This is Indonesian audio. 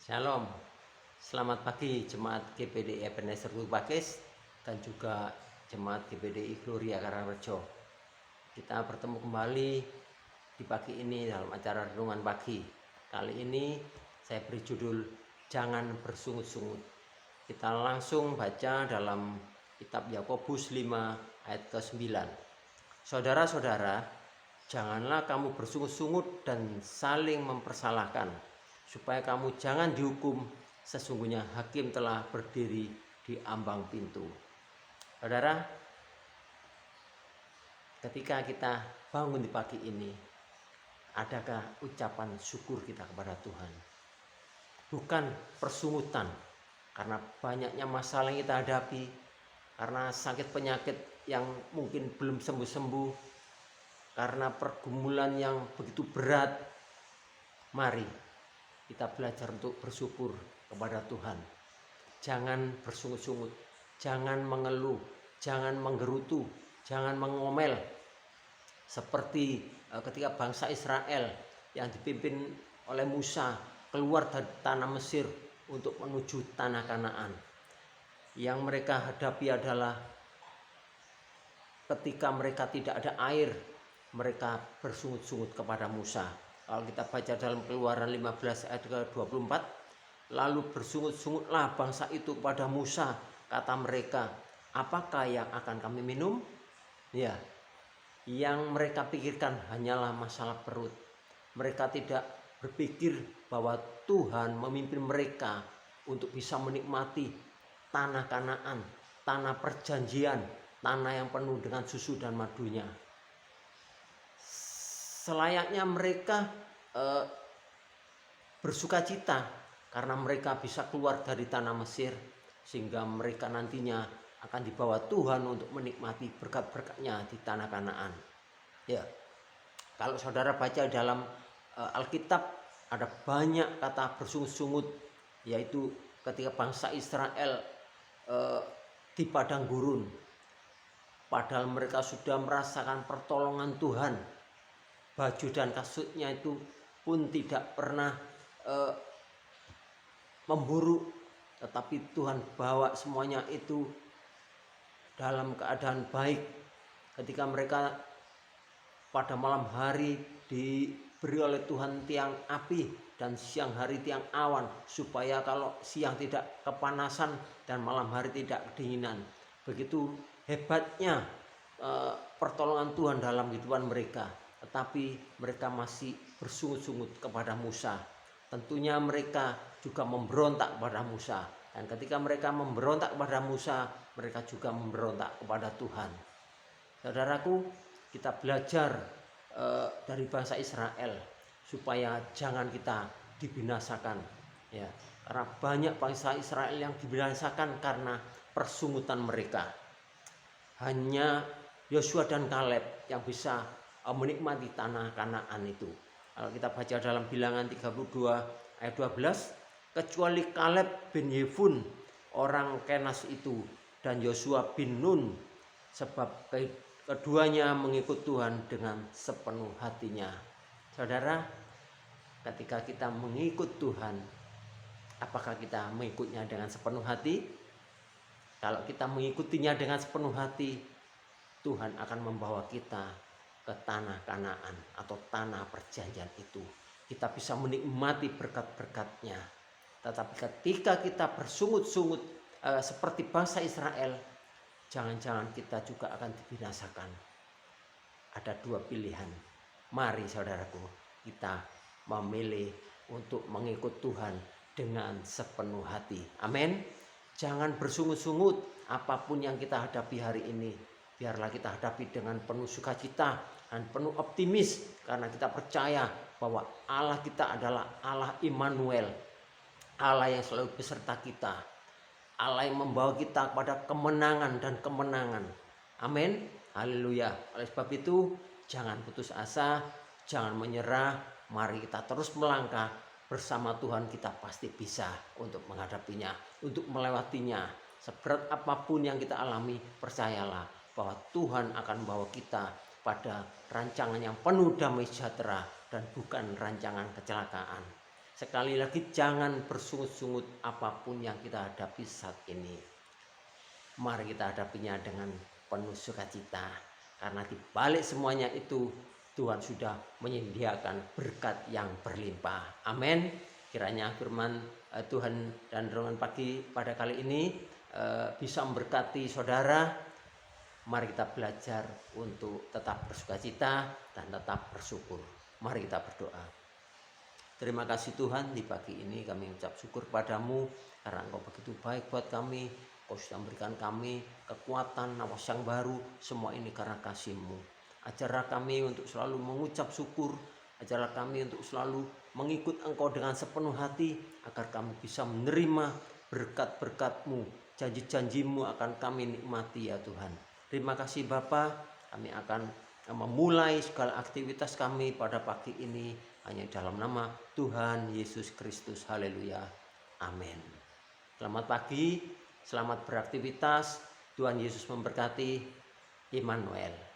Shalom, selamat pagi Jemaat GPDI Ebenezer Pakis dan juga Jemaat GPDI Gloria Karangrejo. Kita bertemu kembali di pagi ini dalam acara renungan pagi. Kali ini saya beri judul Jangan Bersungut-sungut. Kita langsung baca dalam kitab Yakobus 5 ayat ke-9. Saudara-saudara, janganlah kamu bersungut-sungut dan saling mempersalahkan, supaya kamu jangan dihukum. Sesungguhnya hakim telah berdiri di ambang pintu. Saudara, ketika kita bangun di pagi ini, adakah ucapan syukur kita kepada Tuhan? Bukan persungutan, karena banyaknya masalah yang kita hadapi, karena sakit penyakit yang mungkin belum sembuh-sembuh, karena pergumulan yang begitu berat. Mari kita belajar untuk bersyukur kepada Tuhan. Jangan bersungut-sungut, jangan mengeluh, jangan menggerutu, jangan mengomel. Seperti ketika bangsa Israel yang dipimpin oleh Musa keluar dari tanah Mesir untuk menuju tanah Kanaan. Yang mereka hadapi adalah ketika mereka tidak ada air, mereka bersungut-sungut kepada Musa. Kalau kita baca dalam Keluaran 15 ayat ke-24, lalu bersungut-sungutlah bangsa itu kepada Musa, kata mereka, apakah yang akan kami minum? Ya, yang mereka pikirkan hanyalah masalah perut. Mereka tidak berpikir bahwa Tuhan memimpin mereka untuk bisa menikmati tanah Kanaan, tanah perjanjian, tanah yang penuh dengan susu dan madunya. Selayaknya mereka bersukacita karena mereka bisa keluar dari tanah Mesir, sehingga mereka nantinya akan dibawa Tuhan untuk menikmati berkat-berkatnya di tanah Kanaan. Ya, kalau saudara baca dalam Alkitab, ada banyak kata bersungut-sungut, yaitu ketika bangsa Israel di padang gurun, padahal mereka sudah merasakan pertolongan Tuhan. Baju dan kasutnya itu pun tidak pernah memburuk, tetapi Tuhan bawa semuanya itu dalam keadaan baik. Ketika mereka pada malam hari diberi oleh Tuhan tiang api dan siang hari tiang awan, supaya kalau siang tidak kepanasan dan malam hari tidak kedinginan. Begitu hebatnya pertolongan Tuhan dalam kehidupan mereka. Tetapi mereka masih bersungut-sungut kepada Musa. Tentunya mereka juga memberontak kepada Musa. Dan ketika mereka memberontak kepada Musa, mereka juga memberontak kepada Tuhan. Saudaraku, kita belajar dari bangsa Israel supaya jangan kita dibinasakan. Ya, karena banyak bangsa Israel yang dibinasakan karena persungutan mereka. Hanya Yosua dan Kaleb yang bisa menikmati tanah Kanaan itu. Kalau kita baca dalam Bilangan 32 ayat 12, kecuali Kaleb bin Yefun orang Kenas itu dan Yosua bin Nun, sebab keduanya mengikut Tuhan dengan sepenuh hatinya. Saudara, ketika kita mengikut Tuhan, apakah kita mengikutnya dengan sepenuh hati? Kalau kita mengikutinya dengan sepenuh hati, Tuhan akan membawa kita ke tanah Kanaan atau tanah perjanjian itu. Kita bisa menikmati berkat-berkatnya. Tetapi ketika kita bersungut-sungut seperti bangsa Israel, jangan-jangan kita juga akan dibinasakan. Ada dua pilihan. Mari saudaraku, kita memilih untuk mengikut Tuhan dengan sepenuh hati. Amin. Jangan bersungut-sungut apapun yang kita hadapi hari ini. Biarlah kita hadapi dengan penuh sukacita dan penuh optimis, karena kita percaya bahwa Allah kita adalah Allah Immanuel, Allah yang selalu beserta kita, Allah yang membawa kita kepada kemenangan dan kemenangan. Amin. Haleluya. Oleh sebab itu, jangan putus asa, jangan menyerah. Mari kita terus melangkah bersama Tuhan. Kita pasti bisa untuk menghadapinya, untuk melewatinya. Seberat apapun yang kita alami, percayalah bahwa Tuhan akan membawa kita pada rancangan yang penuh damai sejahtera dan bukan rancangan kecelakaan. Sekali lagi, jangan bersungut-sungut apapun yang kita hadapi saat ini. Mari kita hadapinya dengan penuh sukacita, karena di balik semuanya itu Tuhan sudah menyediakan berkat yang berlimpah. Amin. Kiranya firman Tuhan dan renungan pagi pada kali ini bisa memberkati saudara. Mari kita belajar untuk tetap bersukacita dan tetap bersyukur. Mari kita berdoa. Terima kasih Tuhan, di pagi ini kami ucap syukur padamu karena Engkau begitu baik buat kami. Engkau sudah memberikan kami kekuatan, nafas yang baru. Semua ini karena kasih-Mu. Ajarlah kami untuk selalu mengucap syukur. Ajarlah kami untuk selalu mengikut Engkau dengan sepenuh hati, agar kami bisa menerima berkat-berkat-Mu. Janji-janji-Mu akan kami nikmati ya Tuhan. Terima kasih Bapa, kami akan memulai segala aktivitas kami pada pagi ini hanya dalam nama Tuhan Yesus Kristus. Haleluya. Amin. Selamat pagi, selamat beraktivitas. Tuhan Yesus memberkati. Immanuel.